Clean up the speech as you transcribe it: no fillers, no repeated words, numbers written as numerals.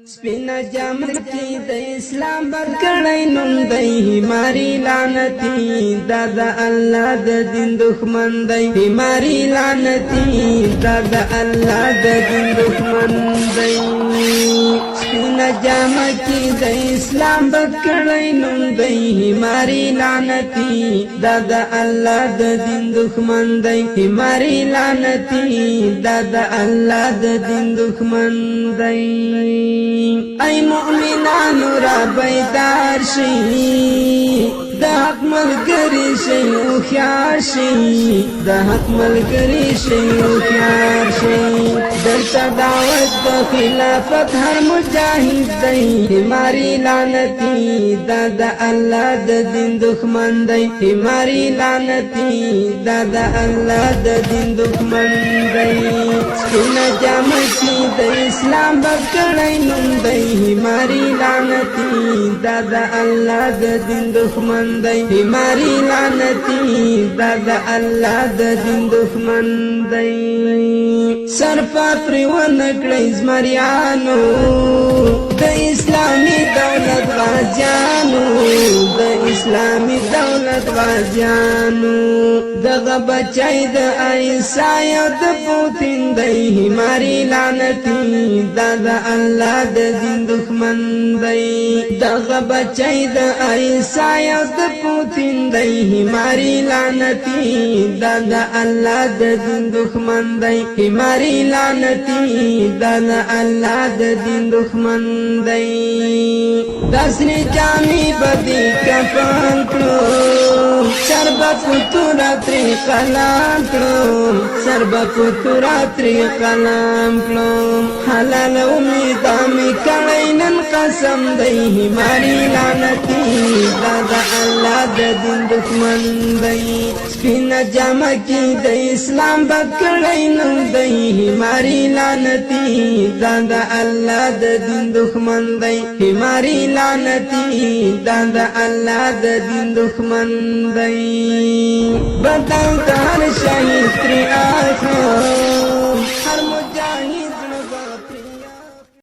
سپینا جامن کی د اسلام بدکړی نوم دی ماری لعنتی دا الله د دین دښمن دی ماری لعنتی دا الله د دین دښمن دی سپینا جامن کی د اسلام بدکړی نوم دی ماری لعنتی دا الله د دین دښمن دی ماری لعنتی دا الله د دین دښمن دی ای مؤمنانو را بیدار شئ د حق ملګری شئ هوښیار شئ د حق ملګری شئ هوښیار شئ دلته دعوت د خلافت هر مجاهد دی ماری لعنتی دا الله د دین دښمن دی ماری لعنتی دا الله د دین دښمن دی سپینا جامه کی د اسلام بدکړی نوم دی ماری لعنتی دا الله د دین دښمن دی ماری لعنتی دا الله د دین دښمن دی سرپا پر ونکړی زمریانو د اسلامی دولت غازیانو د اسلامی دولت غازیانو دغه بچای د عیسی او د پوتین دی ماری لعنتی دا الله د دین دښمن دی دغه بچای د عیسی او د پوتین دی ماری لعنتی دا الله د دین دښمن دی ماری لعنتی دا الله د دین دښمن دی داسنی جامی بدی کفن کړو شربت پتورا تری قلم کړو شربت پتورا تری قلم کړو حلال امید می کړی نن قسم دی ماری لعنتی دا الله د دین دښمن دی سپینا جامه کی د اسلام بدکړی نوم دی ماری لعنتی دا الله د دین دښمن دی ماری لعنتی دا الله د دین دښمن دی بدل تر شهید تری آخر